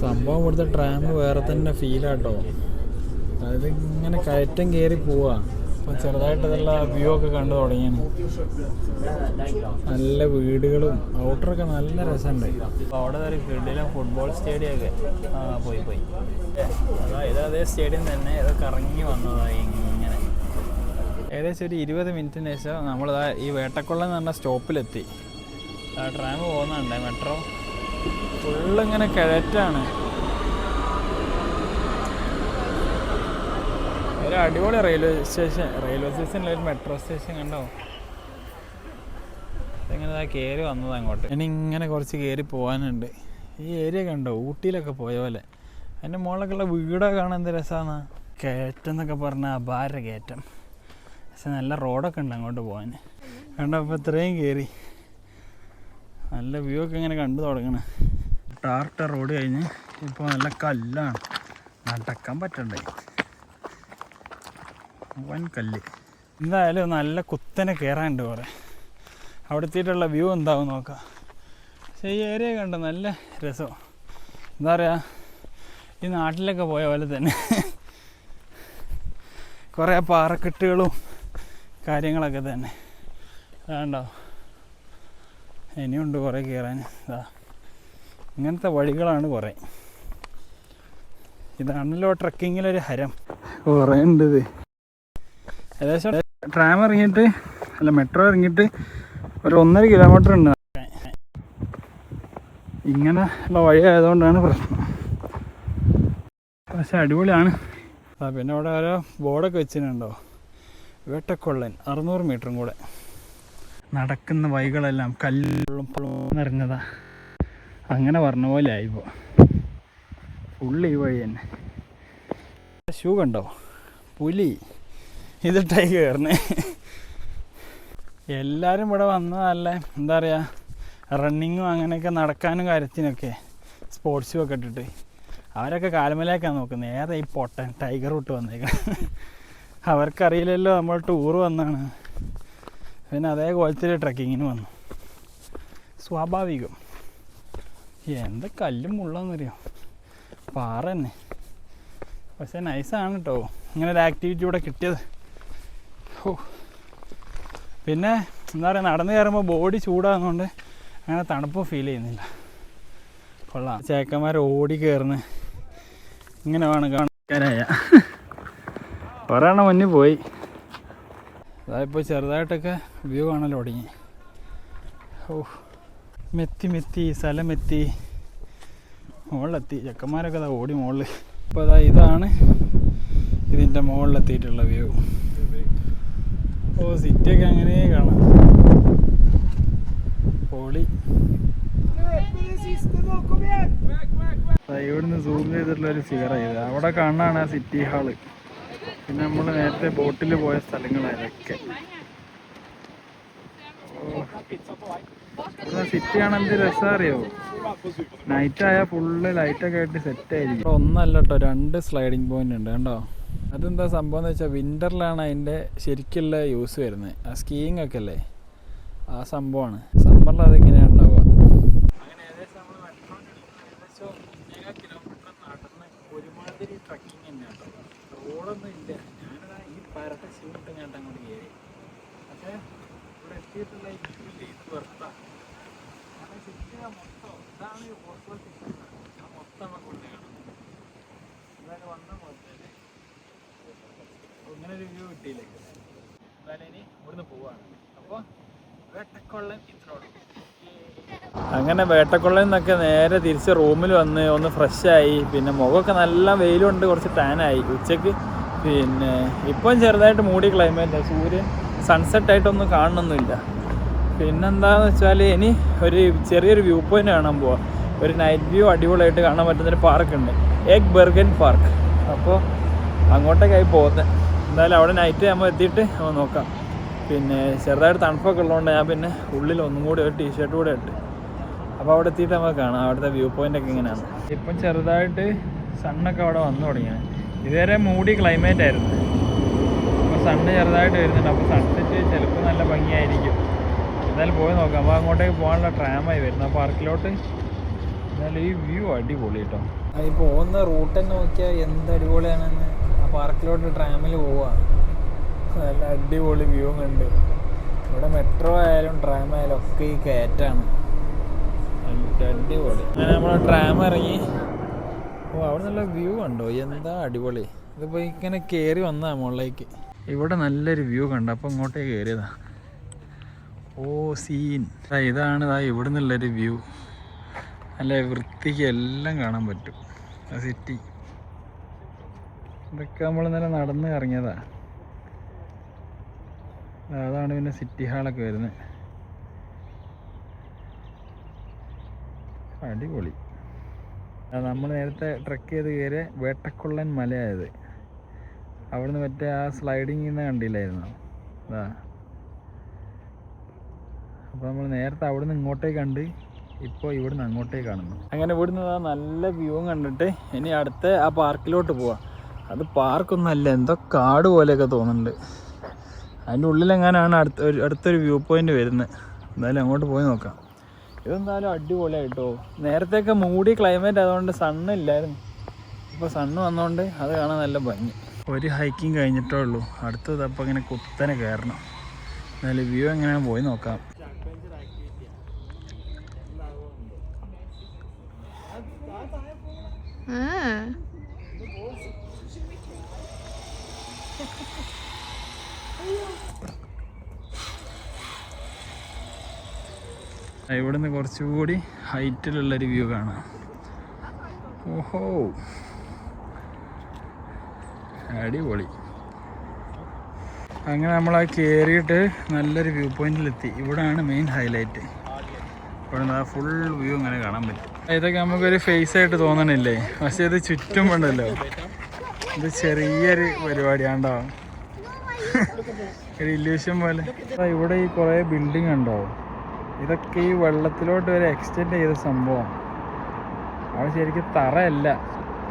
സംഭവം ഇവിടുത്തെ ട്രാം വേറെ തന്നെ ഫീലാട്ടോ. അതായത് ഇങ്ങനെ കയറ്റം കയറി പോവാ. അപ്പം ചെറുതായിട്ട് ഇതെല്ലാം വ്യൂ ഒക്കെ കണ്ടു തുടങ്ങിയാണ്. നല്ല വീടുകളും ഔട്ടറൊക്കെ നല്ല രസമുണ്ട്. അപ്പോൾ അവിടെ ഒരു കിടിലം ഫുട്ബോൾ സ്റ്റേഡിയമൊക്കെ പോയി ഇതേ സ്റ്റേഡിയം തന്നെ. ഇതൊക്കെ ഇറങ്ങി വന്നതായി ഇങ്ങനെ. ഏകദേശം ഒരു 20 മിനിറ്റിന് ശേഷം നമ്മൾ ഈ വേട്ടക്കൊള്ള എന്ന് പറഞ്ഞ സ്റ്റോപ്പിലെത്തി. ട്രാം പോകുന്നുണ്ട്, മെട്രോ ഫുള്ളിങ്ങനെ കിഴറ്റാണ്. ഒരു അടിപൊളി റെയിൽവേ സ്റ്റേഷനിലൊരു മെട്രോ സ്റ്റേഷൻ കണ്ടോ. ഇങ്ങനെ കയറി വന്നത് അങ്ങോട്ട്. ഇനി ഇങ്ങനെ കുറച്ച് കയറി പോകാനുണ്ട്. ഈ ഏരിയ കണ്ടോ, ഊട്ടിയിലൊക്കെ പോയ പോലെ. അതിൻ്റെ മുകളിലൊക്കെയുള്ള വീടൊക്കെ കാണാൻ എന്ത് രസമാണ്. കയറ്റം എന്നൊക്കെ പറഞ്ഞാൽ അപാര കയറ്റം. പക്ഷെ നല്ല റോഡൊക്കെ ഉണ്ട് അങ്ങോട്ട് പോകാൻ. കണ്ടോ, അപ്പോൾ ഇത്രയും കയറി നല്ല വ്യൂ ഒക്കെ ഇങ്ങനെ കണ്ടു തുടങ്ങണം. ടാർട്ട റോഡ് കഴിഞ്ഞ് ഇപ്പോൾ നല്ല കല്ലാണ്, നടക്കാൻ പറ്റണ്ടേ. വൻ കല്ല്. എന്തായാലും നല്ല കുത്തനെ കയറാനുണ്ട് കുറേ. അവിടെ എത്തിയിട്ടുള്ള വ്യൂ എന്താവും നോക്കാം. പക്ഷേ ഈ ഏരിയ കണ്ടോ നല്ല രസം. എന്താ പറയുക, ഈ നാട്ടിലൊക്കെ പോയ പോലെ തന്നെ കുറേ പാറക്കെട്ടുകളും കാര്യങ്ങളൊക്കെ തന്നെ. അതുകൊണ്ടോ ഇനിയുണ്ട് കുറേ കയറാൻ. ഇങ്ങനത്തെ വഴികളാണ് കുറേ. ഇതാണല്ലോ ട്രക്കിങ്ങിലൊരു ഹരം. കുറേ ഉണ്ട്. ഇത് ഏകദേശം ട്രാം ഇറങ്ങിയിട്ട് മെട്രോ ഇറങ്ങിയിട്ട് ഒരു 1.5 കിലോമീറ്റർ ഉണ്ട്. ഇങ്ങനെ ഉള്ള വഴി ആയതുകൊണ്ടാണ് പ്രശ്നം. പക്ഷെ അടിപൊളിയാണ്. പിന്നെ അവിടെ ഓരോ ബോർഡൊക്കെ വെച്ചിട്ടുണ്ടോ, വേട്ടക്കൊള്ളൻ 600 മീറ്ററും കൂടെ. നടക്കുന്ന വഴികളെല്ലാം കല്ലും നിറഞ്ഞതാ. അങ്ങനെ പറഞ്ഞ പോലെ ആയിപ്പോൾ ഫുള്ള് ഈ വഴി തന്നെ. ഷൂ കണ്ടോ, പുലി ഇതിട്ടായി കയറണേ. എല്ലാവരും ഇവിടെ വന്നതല്ലേ, എന്താ പറയുക, റണ്ണിങ്ങും അങ്ങനെയൊക്കെ നടക്കാനും കാര്യത്തിനൊക്കെ സ്പോർട്സ് ഷൂ ഒക്കെ ഇട്ടിട്ട്. അവരൊക്കെ കാൽമലയൊക്കെയാണ് നോക്കുന്നത്. ഏതാ ഈ പൊട്ടൻ ടൈഗർ വിട്ട് വന്നേക്കണം. അവർക്കറിയില്ലല്ലോ നമ്മൾ ടൂറ് വന്നാണ്. പിന്നെ അതേ കോലത്തിൽ ട്രക്കിങ്ങിന് വന്നു. സ്വാഭാവികം. എന്താ കല്ലും മുള്ളെന്നറിയോ, പാറ തന്നെ. പക്ഷെ നൈസാണ് കേട്ടോ ഇങ്ങനെ ഒരു ആക്ടിവിറ്റി ഇവിടെ കിട്ടിയത്. ഓ പിന്നെ എന്താ പറയുക, നടന്ന് കയറുമ്പോൾ ബോഡി ചൂടാകുന്നതുകൊണ്ട് അങ്ങനെ തണുപ്പ് ഫീൽ ചെയ്യുന്നില്ല. കൊള്ളാം. ചേക്കന്മാർ ഓടി കയറുന്ന ഇങ്ങനെ വേണം കാണാനായ. ഒരെണ്ണം മുന്നിൽ പോയി. അതായപ്പോൾ ചെറുതായിട്ടൊക്കെ വ്യൂ കാണാൻ തുടങ്ങി. ഓ മെത്തി സ്ഥലമെത്തി, മുകളിലെത്തി. ചെക്കന്മാരൊക്കെ അതാ ഓടി മുകളിൽ. അപ്പോൾ അതാ ഇതാണ് ഇതിൻ്റെ മുകളിലെത്തിയിട്ടുള്ള വ്യൂ. ഓ സിറ്റിയൊക്കെ അങ്ങനെ കാണാം. പൊളി. ഇവിടുന്ന് സൂം ചെയ്തിട്ടുള്ളൊരു ഫിഗറായത്. അവിടെ കാണാനാണ് ആ സിറ്റി ഹാള്. പിന്നെ നമ്മൾ നേരത്തെ ബോട്ടിൽ പോയ സ്ഥലങ്ങളതൊക്കെ. സിറ്റി ആണ് എന്ത് രസം അറിയോ. നൈറ്റ് ആയാൽ ഫുള്ള് ലൈറ്റൊക്കെ ആയിട്ട് സെറ്റ് ആയിരിക്കും. ഇവിടെ ഒന്നല്ല കേട്ടോ, 2 സ്ലൈഡിങ് പോയിന്റ് ഉണ്ട് കണ്ടോ. അതെന്താ സംഭവം എന്ന് വെച്ചാൽ വിൻ്ററിലാണ് അതിൻ്റെ ശരിക്കുള്ള യൂസ് വരുന്നത്. ആ സ്കീയിങ് ഒക്കെ അല്ലേ, ആ സംഭവമാണ്. സമ്മറിൽ അതിങ്ങനെയാണ് ഉണ്ടാവുക. അങ്ങനെ ഏകദേശം നമ്മൾ ഏകദേശം 1 കിലോമീറ്റർ നടന്ന് ഒരുമാതിരി ട്രക്കിങ് തന്നെയാണ് കേട്ടോ. റോഡൊന്നും ഇല്ല. ഞാനിതാ ഈ പരത്തെ ഷൂട്ട് കേട്ട് അങ്ങോട്ട് കയറി. പക്ഷേ ഇവിടെ എത്തിയിട്ടുള്ള ഇത് വെറുതാണ്. കാരണം സിറ്റി മൊത്തം ഇതാണ് ഓസ്ലോ സിറ്റി. മൊത്തം നമുക്ക് കൊണ്ട് കാണും. എന്തായാലും വന്ന പോലത്തെ ഇങ്ങനെ ഒരു വ്യൂ കിട്ടിയില്ലേ. എന്തായാലും ഇനി ഇവിടുന്ന് പോവാണ്. അപ്പോൾ വേട്ടക്കൊള്ളൻ ഇത്രയോടെ. അങ്ങനെ വേട്ടക്കൊള്ളയിൽ നിന്നൊക്കെ നേരെ തിരിച്ച് റൂമിൽ വന്ന് ഒന്ന് ഫ്രഷായി. പിന്നെ മുഖമൊക്കെ നല്ല വെയിലുണ്ട്, കുറച്ച് ടാനായി ഉച്ചയ്ക്ക്. പിന്നെ ഇപ്പം ചെറുതായിട്ട് മൂടി ക്ലൈമറ്റ്, സൂര്യൻ സൺസെറ്റായിട്ടൊന്നും കാണണമെന്നില്ല. പിന്നെന്താണെന്ന് വെച്ചാൽ ഇനി ഒരു ചെറിയൊരു വ്യൂ പോയിന്റ് കാണാൻ പോവാം. ഒരു നൈറ്റ് വ്യൂ അടിപൊളിയായിട്ട് കാണാൻ പറ്റുന്നൊരു പാർക്കുണ്ട്, എഗ് ബെർഗൻ പാർക്ക്. അപ്പോൾ അങ്ങോട്ടേക്കായി പോകുന്നത്. എന്തായാലും അവിടെ നൈറ്റ് നമ്മൾ എത്തിയിട്ട് നമ്മൾ നോക്കാം. പിന്നെ ചെറുതായിട്ട് തണുപ്പൊക്കെ ഉള്ളതുകൊണ്ട് ഞാൻ പിന്നെ ഉള്ളിൽ ഒന്നും കൂടി ഒരു ടീഷർട്ട് കൂടെ ഇട്ട്. അപ്പോൾ അവിടെ എത്തിയിട്ട് നമുക്ക് കാണാം അവിടുത്തെ വ്യൂ പോയിൻ്റൊക്കെ എങ്ങനെയാണ്. ഇപ്പം ചെറുതായിട്ട് സണ്ണൊക്കെ അവിടെ വന്നു തുടങ്ങിയാണ്. ഇതുവരെ മൂടി ക്ലൈമറ്റ് ആയിരുന്നു. അപ്പോൾ സണ്ണ് ചെറുതായിട്ട് വരുന്നുണ്ട്. അപ്പോൾ സൺസെറ്റ് ചിലപ്പോൾ നല്ല ഭംഗിയായിരിക്കും. എന്തായാലും പോയി നോക്കാം. അപ്പോൾ അങ്ങോട്ടേക്ക് പോകാനുള്ള ട്രാമായി വരുന്നു ആ പാർക്കിലോട്ട്. എന്നാലും ഈ വ്യൂ അടിപൊളി കേട്ടോ. ഈ പോകുന്ന റൂട്ട് തന്നെ നോക്കിയാൽ എന്ത് അടിപൊളിയാണെന്ന്. ആ പാർക്കിലോട്ട് ട്രാമിൽ പോവുക, നല്ല അടിപൊളി വ്യൂ ഉണ്ട്. ഇവിടെ മെട്രോ ആയാലും ട്രാം ആയാലും ഒക്കെ ഈ കയറ്റാണ്. അടിപൊളി. അങ്ങനെ നമ്മൾ ട്രാം ഇറങ്ങി. ഓ അവിടെ നല്ല വ്യൂ ഉണ്ടോ, എന്താ അടിപൊളി. ഇതിപ്പോൾ ഇങ്ങനെ കയറി വന്നതാണ് മുകളിലേക്ക്. ഇവിടെ നല്ലൊരു വ്യൂ കണ്ടു, അപ്പോൾ ഇങ്ങോട്ടേക്ക് കയറിയതാ. ഓ സീൻ ഇതാണ്. ഇവിടെ നിന്നുള്ളൊരു വ്യൂ. നല്ല വൃത്തിക്ക് എല്ലാം കാണാൻ പറ്റും ആ സിറ്റി. ഇതൊക്കെ നമ്മൾ ഇന്നലെ നടന്ന് ഇറങ്ങിയതാ. അതാണ് പിന്നെ സിറ്റി ഹാളൊക്കെ വരുന്നത്. അടിപൊളി. നമ്മൾ നേരത്തെ ട്രക്ക് ചെയ്ത് കയറിയ വേട്ടക്കൊള്ളൻ മലയായത്. അവിടുന്ന് മറ്റേ ആ സ്ലൈഡിങ്ങിൽ നിന്ന് കണ്ടില്ലായിരുന്നു അതാ. അപ്പോൾ നമ്മൾ നേരത്തെ അവിടുന്ന് ഇങ്ങോട്ടേക്ക് കണ്ട്, ഇപ്പോൾ ഇവിടുന്ന് അങ്ങോട്ടേക്ക് കാണുന്നു. അങ്ങനെ ഇവിടുന്ന് നല്ല വ്യൂ കണ്ടിട്ട് ഇനി അടുത്ത ആ പാർക്കിലോട്ട് പോവാം. അത് പാർക്കൊന്നുമല്ല, എന്തോ കാട് പോലെയൊക്കെ തോന്നുന്നുണ്ട്. അതിൻ്റെ ഉള്ളിലെങ്ങാനാണ് അടുത്തൊരു വ്യൂ പോയിന്റ് വരുന്നത്. എന്തായാലും അങ്ങോട്ട് പോയി നോക്കാം. ഇതെന്തായാലും അടിപൊളിയായിട്ടോ. നേരത്തെയൊക്കെ മൂടി ക്ലൈമറ്റ് അതുകൊണ്ട് സണ്ണ് ഇല്ലായിരുന്നു. ഇപ്പോൾ സണ്ണ് വന്നതുകൊണ്ട് അത് കാണാൻ നല്ല ഭംഗി. ഒരു ഹൈക്കിങ് കഴിഞ്ഞിട്ടേ ഉള്ളൂ. അടുത്തത് അപ്പോൾ ഇങ്ങനെ കുത്തനെ കയറണം. എന്നാലും വ്യൂ എങ്ങനെയാണ് പോയി നോക്കാം. ഇവിടുന്ന് കുറച്ചുകൂടി ഹൈറ്റിലുള്ളൊരു വ്യൂ കാണാം. ഓഹോ അടിപൊളി. അങ്ങനെ നമ്മൾ ആ കയറിയിട്ട് നല്ലൊരു വ്യൂ പോയിന്റിലെത്തി. ഇവിടെയാണ് മെയിൻ ഹൈലൈറ്റ്. ഇവിടെ നിന്ന് ഫുൾ വ്യൂ ഇങ്ങനെ കാണാൻ പറ്റും. ഇതൊക്കെ നമുക്കൊരു ഫേസ് ആയിട്ട് തോന്നണില്ലേ, പക്ഷേ ഇത് ചുറ്റും ഉണ്ടല്ലോ. ഇത് ചെറിയൊരു പരിപാടിയാണ്ടോ, ഒരു ഇല്യൂഷൻ പോലെ. ഇവിടെ ഈ കുറേ ബിൽഡിംഗ് ഉണ്ടോ, ഇതൊക്കെ ഈ വെള്ളത്തിലോട്ട് വരെ എക്സ്റ്റെൻഡ് ചെയ്ത സംഭവമാണ്. അവിടെ ശരിക്കും തറയല്ല,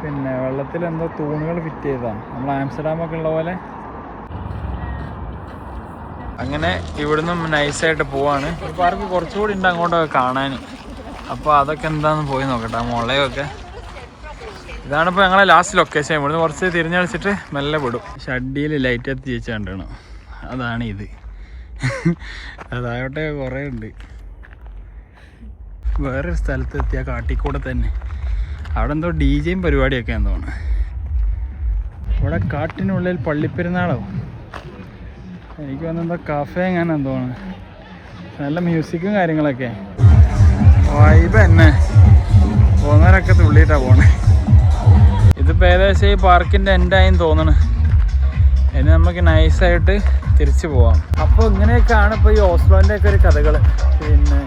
പിന്നെ വെള്ളത്തിൽ എന്തോ തൂണുകൾ ഫിറ്റ് ചെയ്തതാണ്, നമ്മൾ ആംസ്റ്റർഡാമൊക്കെ ഉള്ള പോലെ. അങ്ങനെ ഇവിടുന്ന് നൈസായിട്ട് പോവാണ്. ഈ പാർക്ക് കുറച്ചുകൂടി ഉണ്ട് അങ്ങോട്ടൊക്കെ കാണാൻ. അപ്പോൾ അതൊക്കെ എന്താണെന്ന് പോയി നോക്കട്ടെ, ആ മുളയൊക്കെ. ഇതാണിപ്പോൾ ഞങ്ങളെ ലാസ്റ്റ് ലൊക്കേഷൻ. ഇവിടുന്ന് കുറച്ച് തിരിഞ്ഞടിച്ചിട്ട് മെല്ലെ വിടും. ഷഡ്ഡിയിൽ ലൈറ്റ് എത്തി വെച്ച് കണ്ടാണ്. അതാണ് ഇത്. അതായോട്ടെ കുറേ ഉണ്ട്. വേറൊരു സ്ഥലത്ത് എത്തിയ കാട്ടിക്കൂടെ തന്നെ അവിടെ എന്തോ DJ പരിപാടിയൊക്കെയാന്ന് തോന്നുന്നു. ഇവിടെ കാട്ടിനുള്ളിൽ പള്ളിപ്പെരുന്നാളാവും. എനിക്ക് വന്നെന്തോ കഫേ എങ്ങാനാന്ന് തോന്നുന്നു. നല്ല മ്യൂസിക്കും കാര്യങ്ങളൊക്കെ. വൈബ് തന്നെ. പോകുന്നവരൊക്കെ തുള്ളിയിട്ടാണ് പോണേ. ഇതിപ്പോൾ ഏകദേശം ഈ പാർക്കിൻ്റെ എൻഡായെന്ന് തോന്നണ്. ഇനി നമുക്ക് നൈസായിട്ട് തിരിച്ചു പോവാം. അപ്പോൾ ഇങ്ങനെയൊക്കെയാണ് ഇപ്പോൾ ഈ ഓസ്ലോൻ്റെ ഒക്കെ ഒരു കഥകൾ. പിന്നെ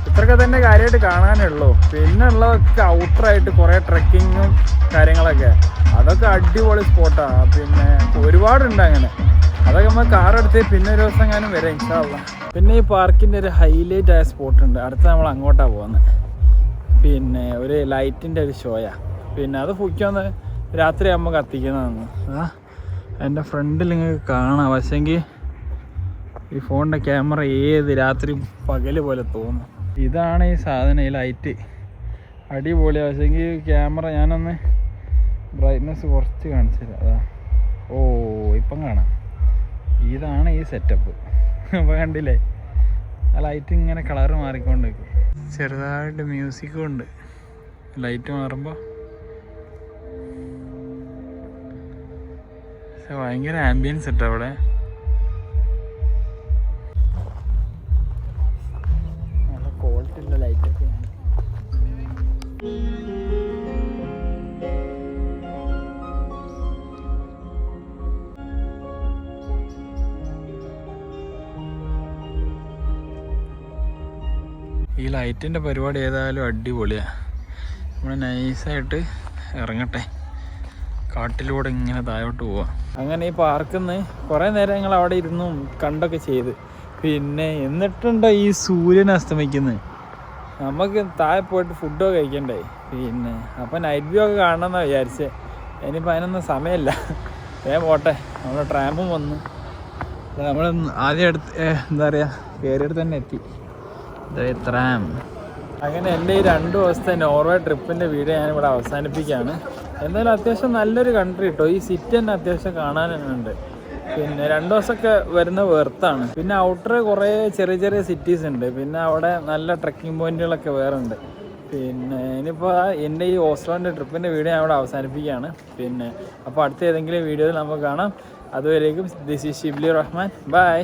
ഇത്രയൊക്കെ തന്നെ കാര്യമായിട്ട് കാണാനേ ഉള്ളൂ. പിന്നെ ഉള്ളതൊക്കെ ഔട്ടറായിട്ട് കുറേ ട്രെക്കിങ്ങും കാര്യങ്ങളൊക്കെ. അതൊക്കെ അടിപൊളി സ്പോട്ടാണ്. പിന്നെ ഒരുപാടുണ്ട് അങ്ങനെ. അതൊക്കെ നമ്മൾ കാറെടുത്ത് പിന്നെ ഒരു ദിവസം എങ്ങാനും വരാം ഇൻഷാ അല്ലാഹ്. പിന്നെ ഈ പാർക്കിൻ്റെ ഒരു ഹൈലൈറ്റ് ആയ സ്പോട്ടുണ്ട്. അടുത്ത് നമ്മൾ അങ്ങോട്ടാണ് പോകുന്നത്. പിന്നെ ഒരു ലൈറ്റിൻ്റെ ഒരു ഷോയാണ്. പിന്നെ അത് ഫുക്കൊന്ന് രാത്രി ആകുമ്പോൾ കത്തിക്കുന്നതാണ്. എൻ്റെ ഫ്രണ്ടിൽ നിങ്ങൾക്ക് കാണാം. പക്ഷേങ്കിൽ ഈ ഫോണിൻ്റെ ക്യാമറ ഏത് രാത്രി പകല് പോലെ തോന്നും. ഇതാണ് ഈ സാധനം, ഈ ലൈറ്റ് അടിപൊളിയാണ്. പക്ഷേങ്കിൽ ക്യാമറ ഞാനൊന്ന് ബ്രൈറ്റ്നസ് കുറച്ച് കാണിച്ചു തരാം. അതാ, ഓ ഇപ്പം കാണാം. ഇതാണ് ഈ സെറ്റപ്പ്. അപ്പോൾ കണ്ടില്ലേ, ആ ലൈറ്റ് ഇങ്ങനെ കളറ് മാറിക്കൊണ്ടിരിക്കും. ചെറുതായിട്ട് മ്യൂസിക്കും ഉണ്ട് ലൈറ്റ് മാറുമ്പോൾ. ഭയങ്കര ആംബിയൻസ് ഇട്ടോ അവിടെ. നല്ല ക്വാളിറ്റി ഉള്ള ലൈറ്റൊക്കെ. ഈ ലൈറ്റിൻ്റെ പരിപാടി ഏതായാലും അടിപൊളിയാണ്. നമ്മൾ നൈസായിട്ട് ഇറങ്ങട്ടെ, കാട്ടിലൂടെ ഇങ്ങനെ താഴോട്ട് പോവാം. അങ്ങനെ ഈ പാർക്കിൽ നിന്ന് കുറേ നേരം ഞങ്ങൾ അവിടെ ഇരുന്നും കണ്ടൊക്കെ ചെയ്ത്. പിന്നെ എന്നിട്ടുണ്ടോ ഈ സൂര്യൻ അസ്തമിക്കുന്നത്. നമുക്ക് താഴെ പോയിട്ട് ഫുഡൊക്കെ കഴിക്കണ്ടേ. പിന്നെ അപ്പോൾ നൈറ്റ് വ്യൂ ഒക്കെ കാണണമെന്നാണ് വിചാരിച്ചത്. ഇനിയിപ്പോൾ അതിനൊന്നും സമയമില്ല. വേഗം പോട്ടെ. നമ്മുടെ ട്രാമ്പും വന്നു. നമ്മൾ ആദ്യം എന്താ പറയുക, കയറിയിട്ട് തന്നെ എത്തി. ട്രാം. അങ്ങനെ എൻ്റെ ഈ 2 ദിവസത്തെ നോർവേ ട്രിപ്പിൻ്റെ വീഡിയോ ഞാനിവിടെ അവസാനിപ്പിക്കുകയാണ്. എന്തായാലും അത്യാവശ്യം നല്ലൊരു കൺട്രി കേട്ടോ. ഈ സിറ്റി തന്നെ അത്യാവശ്യം കാണാനുണ്ട്. പിന്നെ 2 ദിവസമൊക്കെ വരുന്ന വെർത്താണ്. പിന്നെ ഔട്ടർ കുറേ ചെറിയ ചെറിയ സിറ്റീസ് ഉണ്ട്. പിന്നെ അവിടെ നല്ല ട്രക്കിംഗ് പോയിന്റുകളൊക്കെ വേറെ ഉണ്ട്. പിന്നെ ഇനിയിപ്പോൾ എൻ്റെ ഈ ഓസ്ലോൻ്റെ ട്രിപ്പിൻ്റെ വീഡിയോ ഞാൻ ഇവിടെ അവസാനിപ്പിക്കുകയാണ്. പിന്നെ അപ്പോൾ അടുത്ത ഏതെങ്കിലും വീഡിയോയിൽ നമുക്ക് കാണാം. അതുവരേക്കും this is Shibli Rahman. By.